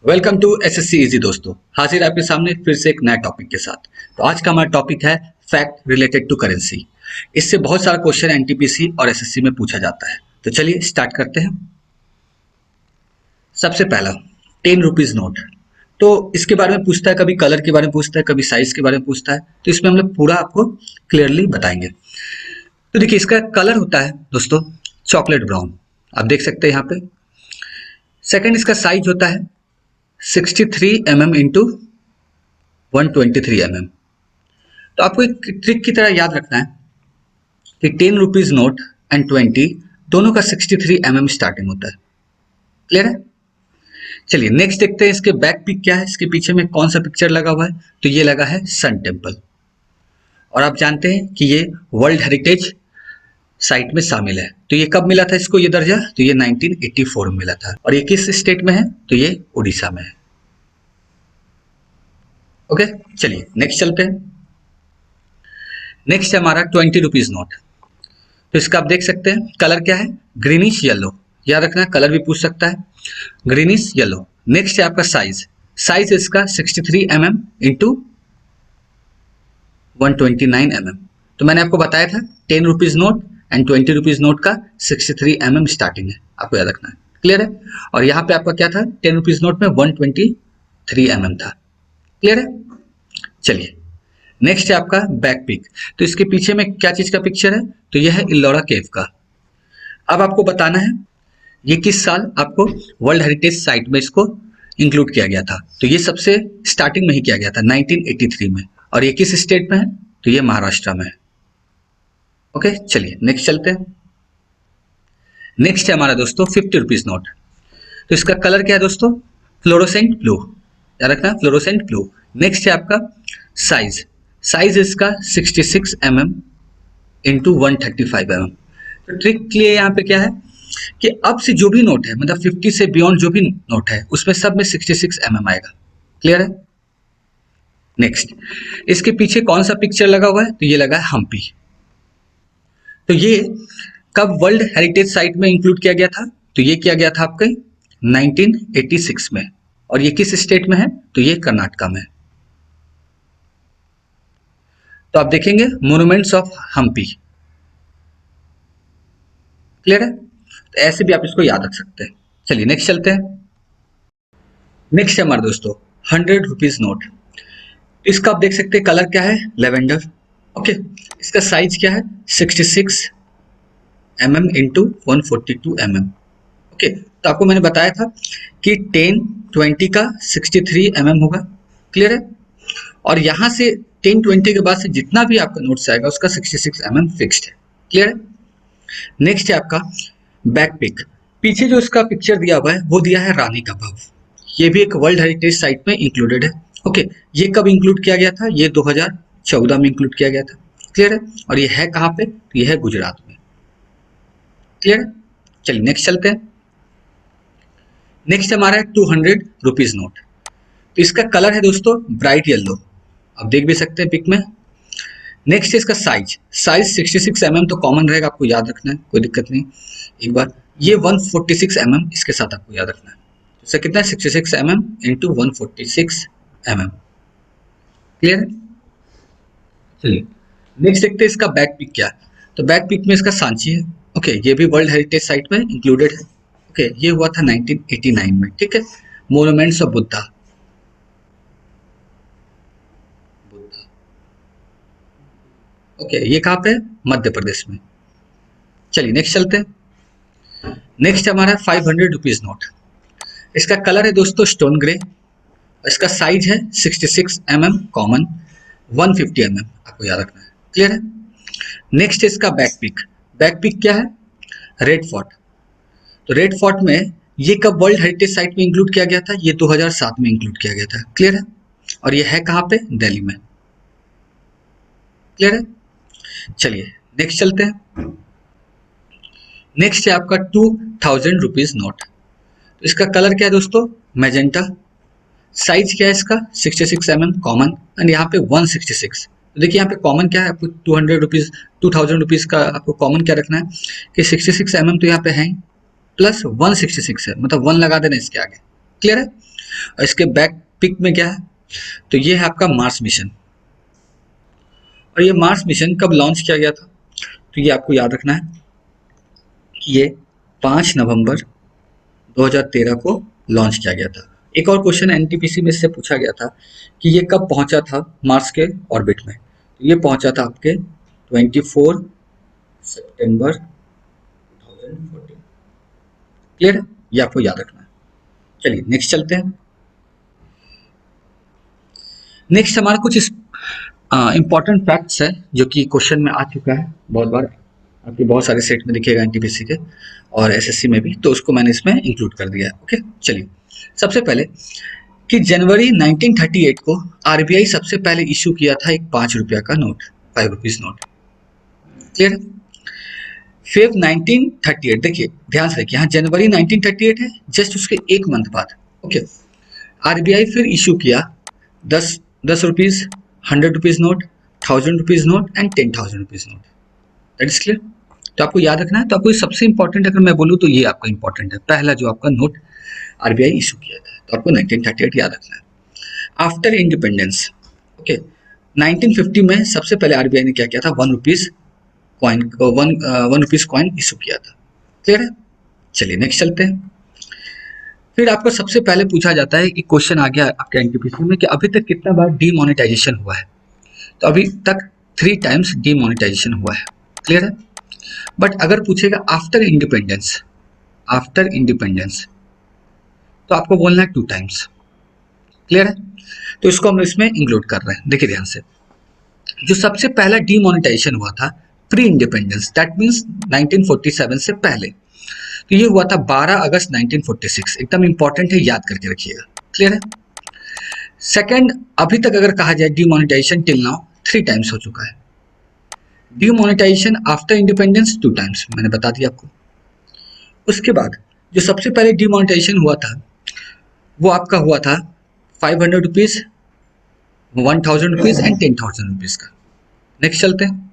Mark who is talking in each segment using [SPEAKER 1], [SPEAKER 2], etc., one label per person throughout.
[SPEAKER 1] Welcome to SSC easy दोस्तों। हाजिर आपके सामने फिर से एक नया टॉपिक के साथ। तो आज का हमारा टॉपिक है फैक्ट रिलेटेड टू करेंसी। इससे बहुत सारा क्वेश्चन एनटीपीसी और एसएससी में पूछा जाता है। तो चलिए स्टार्ट करते हैं। सबसे पहला 10 रुपीज नोट। तो इसके बारे में पूछता है, कभी कलर के बारे में पूछता है, कभी साइज के बारे में पूछता है। तो इसमें हम लोग पूरा आपको क्लियरली बताएंगे। तो देखिए, इसका कलर होता है दोस्तों चॉकलेट ब्राउन, आप देख सकते हैं यहाँ पे। सेकंड, इसका साइज होता है 63 mm इंटू 123 mm। तो आपको एक ट्रिक की तरह याद रखना है कि 10 रुपीज नोट एंड 20 दोनों का 63 mm स्टार्टिंग होता है। क्लियर है? चलिए नेक्स्ट देखते हैं इसके बैक पिक क्या है, इसके पीछे में कौन सा पिक्चर लगा हुआ है। तो ये लगा है सन टेम्पल, और आप जानते हैं कि ये वर्ल्ड हेरिटेज साइट में शामिल है। तो ये कब मिला था इसको ये दर्जा? तो ये 1984 में मिला था। और ये किस स्टेट में है? तो ये उड़ीसा में है। ओके, चलिए नेक्स्ट चलते हैं। नेक्स्ट है हमारा 20 रुपीज नोट। तो इसका आप देख सकते हैं कलर क्या है, ग्रीनिश येलो। याद रखना, कलर भी पूछ सकता है, ग्रीनिश येलो। नेक्स्ट है आपका साइज, साइज इसका 63 mm इंटू 129 mm। तो मैंने आपको बताया था 10 rupees note and 20 rupees note का 63 mm स्टार्टिंग है, आपको याद रखना है। क्लियर है? और यहाँ पे आपका क्या था, 10 रुपीज नोट में 123 mm था। क्लियर है? चलिए नेक्स्ट है आपका बैक पिक। तो इसके पीछे में क्या चीज का पिक्चर है? तो यह है इल्लोरा केव का। अब आपको बताना है ये किस साल आपको वर्ल्ड हेरिटेज साइट में इसको इंक्लूड किया गया था। तो ये सबसे स्टार्टिंग में ही किया गया था 1983 में। और ये किस स्टेट में है? तो ये महाराष्ट्र में है। ओके, चलिए नेक्स्ट चलते हैं। नेक्स्ट है हमारा दोस्तों 50 रुपीज नोट। तो इसका कलर क्या है दोस्तों? Fluorescent blue. याद रखना, फ्लोरोसेंट ब्लू। नेक्स्ट है आपका साइज, साइज इसका 66 mm इंटू 135 mm। तो ट्रिक के लिए यहाँ पे क्या है कि अब से जो भी नोट है, मतलब 50 से बियॉन्ड जो भी नोट है, उसमें सब में 66 mm आएगा। क्लियर है? नेक्स्ट, इसके पीछे कौन सा पिक्चर लगा हुआ है? तो ये लगा है हम्पी। तो ये कब वर्ल्ड हेरिटेज साइट में इंक्लूड किया गया था? तो ये किया गया था आपके 1986 में। और ये किस स्टेट में है? तो ये कर्नाटका में है। तो आप देखेंगे मोन्यूमेंट्स ऑफ हम्पी। क्लियर है? तो ऐसे भी आप इसको याद रख सकते हैं। चलिए नेक्स्ट चलते हैं। नेक्स्ट है हमारे दोस्तों 100 रुपीज नोट। इसका आप देख सकते हैं कलर क्या है, लेवेंडर। ओके, इसका साइज क्या है, 66 mm इंटू 142 mm। ओके, तो आपको मैंने बताया था कि 10 20 का 63 mm होगा। क्लियर है? और यहां से 10 20 के बाद से जितना भी आपका नोट्स आएगा उसका 66 mm फिक्स्ड है। क्लियर है? नेक्स्ट है आपका बैक पिक। पीछे जो इसका पिक्चर दिया हुआ है वो दिया है रानी का बाग। ये भी एक वर्ल्ड हेरिटेज साइट में इंक्लूडेड है। ओके, ये कब इंक्लूड किया गया था? ये 2014 में इंक्लूड किया गया था। क्लियर है? और ये है कहाँ पे? तो ये है गुजरात में। क्लियर है? चलिए नेक्स्ट चलते हैं। नेक्स्ट हमारा है 200 रुपीज नोट। तो इसका कलर है दोस्तों ब्राइट येलो, आप देख भी सकते हैं पिक में। नेक्स्ट है इसका साइज, साइज 66 mm तो कॉमन रहेगा, आपको याद रखना है, कोई दिक्कत नहीं। एक बार ये 146 mm इसके साथ आपको याद रखना है। इसका कितना है, 66 mm इंटू 146 mm। क्लियर है? चलिए नेक्स्ट देखते हैं इसका बैक पिक क्या है। तो बैक पिक में इसका सांची है। ओके, ये भी वर्ल्ड हेरिटेज साइट में इंक्लूडेड है। ओके, ये हुआ था 1989 में। ठीक है, मोन्यूमेंट्स ऑफ बुद्धा। ओके, ये कहाँ पे? मध्य प्रदेश में। चलिए नेक्स्ट चलते हैं। नेक्स्ट हमारा 500 रुपीज नोट। इसका कलर है दोस्तों स्टोन ग्रे। इसका साइज है 66 mm कॉमन, 150 mm आपको याद रखना है। क्लियर है? नेक्स्ट इसका बैक पिक। बैक पिक क्या है, रेड फोर्ट। तो रेड फोर्ट में ये कब वर्ल्ड हेरिटेज साइट में इंक्लूड किया गया था? ये 2007 में इंक्लूड किया गया था। क्लियर है? और ये है कहाँ पे? दिल्ली में। क्लियर है? चलिए नेक्स्ट चलते हैं। नेक्स्ट है आपका 2000 रुपीज नोट। तो इसका कलर क्या है दोस्तों, मैजेंटा। साइज क्या है इसका, 66 mm कॉमन, एंड यहाँ पे 166। तो देखिए यहाँ पे कॉमन क्या है, आपको 200 रुपीज 2000 रुपीज का आपको कॉमन क्या रखना है कि 66 mm तो यहाँ पे है, प्लस 166 है, मतलब 1 लगा देना इसके आगे। क्लियर है? और इसके बैक पिक में क्या है, तो ये है आपका मार्स मिशन। और ये मार्स मिशन कब लॉन्च किया गया था, तो ये आपको याद रखना है कि ये 5 नवंबर 2013 को लॉन्च किया गया था। एक और क्वेश्चन एनटीपीसी में इससे पूछा गया था कि ये कब पहुंचा था मार्स के ऑर्बिट में, तो ये पहुंचा था आपके 24 सितंबर 2014। क्लियर है, ये आपको याद रखना है। चलिए नेक्स्ट चलते हैं। नेक्स्ट हमारा कुछ इंपॉर्टेंट फैक्ट्स है जो कि क्वेश्चन में आ चुका है बहुत बार, आपके बहुत सारे सेट में दिखेगा एनटीपीसी के और एसएससी में भी, तो उसको मैंने इसमें इंक्लूड कर दिया है। ओके चलिए, सबसे पहले कि जनवरी 1938 को आरबीआई सबसे पहले इशू किया था एक 5 रुपया का नोट, 5 रुपीज नोट। क्लियर है। फेब 1938, देखिए ध्यान से देखिए, यहाँ जनवरी 1938 है, जस्ट उसके एक मंथ बाद ओके आरबीआई फिर इशू किया 10 rupees, 100 rupees note, 1000 rupees note and 10,000 rupees note. That is clear. तो आपको याद रखना है, तो आपको सबसे इंपॉर्टेंट अगर मैं बोलूँ तो ये आपका इंपॉर्टेंट है, पहला जो आपका नोट आरबीआई इशू किया था, तो आपको 1938 याद रखना है। आफ्टर इंडिपेंडेंस ओके 1950 में सबसे पहले आरबीआई ने क्या किया था, 1 rupees coin, 1 rupees coin issue किया था। क्लियर है। चलिए नेक्स्ट चलते हैं। फिर आपको सबसे पहले पूछा जाता है कि क्वेश्चन आ गया आपके एनटीपीसी में कि अभी तक कितना बार डीमोनेटाइजेशन हुआ है, तो अभी तक 3 टाइम्स डीमोनेटाइजेशन हुआ है। क्लियर है। बट अगर पूछेगा आफ्टर इंडिपेंडेंस, आफ्टर इंडिपेंडेंस तो आपको बोलना है 2 टाइम्स। क्लियर है। तो इसको हम इसमें इंक्लूड कर रहे हैं। देखिए ध्यान से, जो सबसे पहला डीमोनेटाइजेशन हुआ था प्री इंडिपेंडेंस, दैट मीन्स 1947 से पहले, तो ये हुआ था 12 अगस्त 1946। एकदम इंपॉर्टेंट है, याद करके रखिएगा। क्लियर है। सेकंड, अभी तक अगर कहा जाए डीमोनेटाइजेशन टिल नाउ 3 टाइम्स हो चुका है। डीमोनेटाइजेशन आफ्टर इंडिपेंडेंस 2 टाइम्स, मैंने बता दिया आपको। उसके बाद जो सबसे पहले डीमोनेटाइजेशन हुआ था वो आपका हुआ था 500 रुपीज, 1000 रुपीज एंड 10,000 रुपीज का। नेक्स्ट चलते हैं।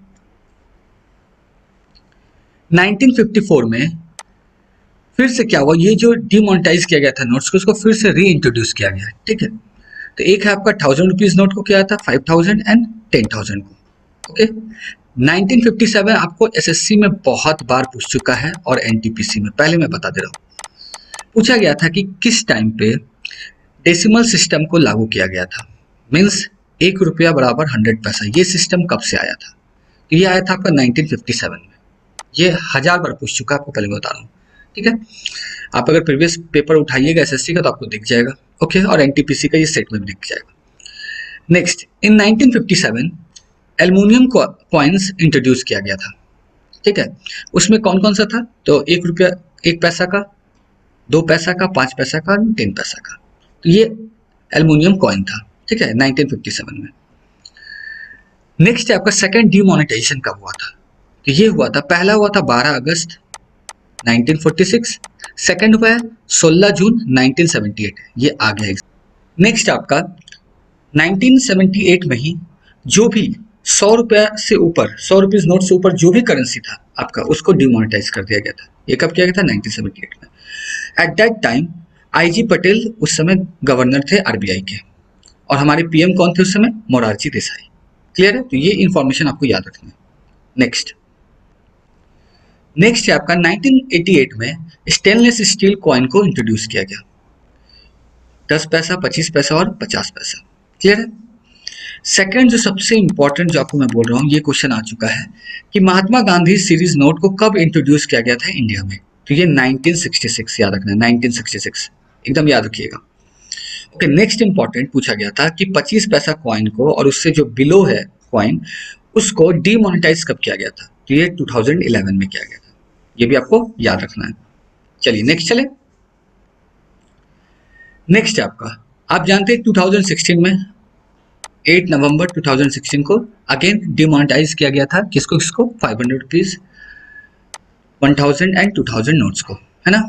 [SPEAKER 1] 1954 में फिर से क्या हुआ, ये जो डीमोनेटाइज किया गया था नोट्स को, उसको फिर से री इंट्रोड्यूस किया गया। ठीक है। तो एक है आपका 1000 रुपीज नोट को किया था, 5000 एंड 10,000 को। ओके 1957 आपको एसएससी में बहुत बार पूछ चुका है और एनटीपीसी में, पहले मैं बता दे रहा हूँ, पूछा गया था कि किस टाइम पे डेसिमल सिस्टम को लागू किया गया था, मीन्स 1 रुपया बराबर 100 पैसा, ये सिस्टम कब से आया था, तो ये आया था आपका 1957 में। ये 1000 बार पूछ चुका है, आपको पहले मैं बता रहा हूँ। ठीक है। आप अगर प्रीवियस पेपर उठाइएगा एसएससी का तो आपको दिख जाएगा। ओके और एनटीपीसी का ये सेट में भी दिख जाएगा। नेक्स्ट, इन 1957 एल्युमिनियम कॉइन्स इंट्रोड्यूस किया गया था। ठीक है। उसमें कौन कौन सा था, तो 1 रुपया, 1 पैसा का, 2 पैसा का, 5 पैसा का, 10 पैसा का, तो ये एल्युमिनियम कॉइन था। ठीक है 1957 में। नेक्स्ट है आपका सेकंड डीमोनेटाइजेशन कब हुआ था, तो ये हुआ था, पहला हुआ था 12 अगस्त 1946, सेकंड हुआ है 16 जून 1978, ये आ गया। नेक्स्ट आपका 1978 में ही जो भी 100 रुपया से ऊपर, 100 रुपीज नोट से ऊपर जो भी करेंसी था आपका, उसको डिमोनेटाइज कर दिया गया था। ये कब किया गया था, 1978 में। At that time IG Patel उस समय गवर्नर थे आरबीआई के, और हमारे पीएम कौन थे उस समय, मोरारजी देसाई। क्लियर है। तो ये इंफॉर्मेशन आपको याद रखना है। नेक्स्ट है आपका 1988 में स्टेनलेस स्टील कॉइन को इंट्रोड्यूस किया गया, 10 पैसा, 25 पैसा और 50 पैसा। क्लियर है। सेकंड जो सबसे इंपॉर्टेंट जो आपको मैं बोल रहा हूँ, ये क्वेश्चन आ चुका है कि महात्मा गांधी सीरीज नोट को कब इंट्रोड्यूस किया गया था इंडिया में, तो ये 1966, याद रखना है 1966, एकदम याद रखिएगा। ओके नेक्स्ट इंपॉर्टेंट पूछा गया था कि 25 पैसा कॉइन को और उससे जो बिलो है कॉइन, उसको डीमोनेटाइज कब किया गया था, तो ये 2011 में किया गया था। ये भी आपको याद रखना है। चलिए नेक्स्ट चले। नेक्स्ट है आपका, आप जानते हैं 2016 में 8 नवंबर 2016 को अगेन डिमोनेटाइज किया गया था, किसको, किसको, 500 रुपीज, 1000 एंड 2000 नोट्स को, है ना।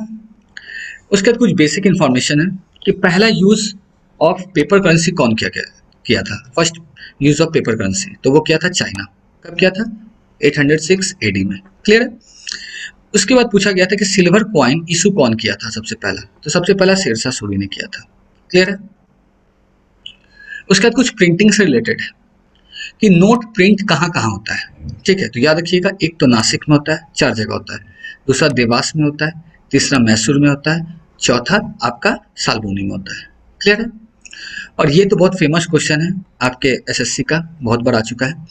[SPEAKER 1] उसके बाद कुछ बेसिक इंफॉर्मेशन है कि पहला यूज ऑफ पेपर करेंसी कौन किया था, first use of paper currency, तो वो किया था चाइना। कब किया था, 806 एडी में। क्लियर है। उसके बाद पूछा गया था कि सिल्वर कॉइन इशू कौन किया था सबसे पहला, तो सबसे पहला शेरशाह सूरी ने किया था। क्लियर है? उसके बाद कुछ प्रिंटिंग से रिलेटेड है कि नोट प्रिंट कहाँ कहाँ होता है, ठीक है? तो याद रखिएगा, एक तो नासिक में होता है, 4 जगह होता है, दूसरा देवास में होता है, तीसरा मैसूर में होता है, चौथा आपका सालबोनी में होता है। क्लियर है? और ये तो बहुत फेमस क्वेश्चन है आपके एसएससी का, बहुत बार आ चुका है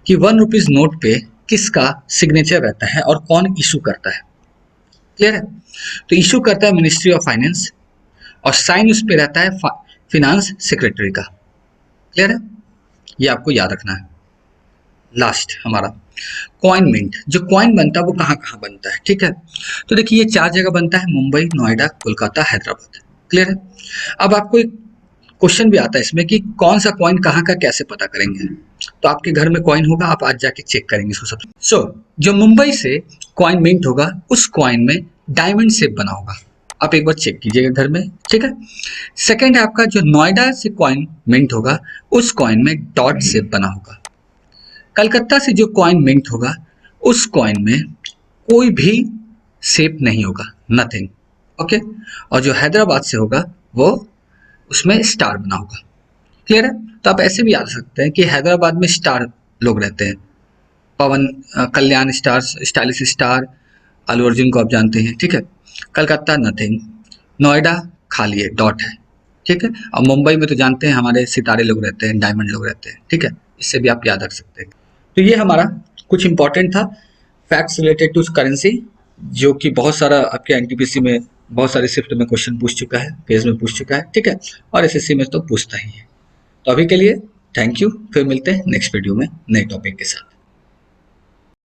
[SPEAKER 1] कि 1 रुपीज नोट पे किसका सिग्नेचर रहता है और कौन इशू करता है। क्लियर है? तो इशू करता है मिनिस्ट्री ऑफ फाइनेंस और साइन उस पे रहता है फिनांस सेक्रेटरी का। क्लियर है? ये आपको याद रखना है। लास्ट हमारा कॉइन मिंट, जो कॉइन बनता है वो कहाँ कहाँ बनता है, ठीक है? तो देखिए, ये 4 जगह बनता है, मुंबई, नोएडा, कोलकाता, हैदराबाद। क्लियर है? अब आपको एक क्वेश्चन भी आता है इसमें कि कौन सा कॉइन कहाँ का कैसे पता करेंगे। तो आपके घर में कॉइन होगा, आप आज जाके चेक करेंगे इसको सबसे। जो मुंबई से कॉइन मिंट होगा उस कॉइन में डायमंड शेप बना होगा, आप एक बार चेक कीजिएगा घर में, ठीक है? सेकंड है आपका जो नोएडा से कॉइन मिंट होगा उस कॉइन में डॉट शेप बना होगा। कलकत्ता से जो कॉइन मिंट होगा उस कॉइन में कोई भी शेप नहीं होगा, नथिंग। ओके? और जो हैदराबाद से होगा वो उसमें स्टार बना होगा। क्लियर है? तो आप ऐसे भी याद सकते हैं कि हैदराबाद में स्टार लोग रहते हैं, पवन कल्याण star, stylish star, Allu Arjun को आप जानते हैं, ठीक है? कलकत्ता नथिंग, नोएडा खाली है, डॉट है, ठीक है? और मुंबई में तो जानते हैं हमारे सितारे लोग रहते हैं, डायमंड लोग रहते हैं, ठीक है? इससे भी आप याद रख सकते हैं। तो ये हमारा कुछ इंपॉर्टेंट था फैक्ट्स रिलेटेड टू करेंसी, जो कि बहुत सारा आपके एनटीपीसी में बहुत सारे शिफ्ट में क्वेश्चन पूछ चुका है, पेज में पूछ चुका है, ठीक है? और एसएससी में तो पूछता ही है। तो अभी के लिए थैंक यू, फिर मिलते हैं नेक्स्ट वीडियो में नए टॉपिक के साथ।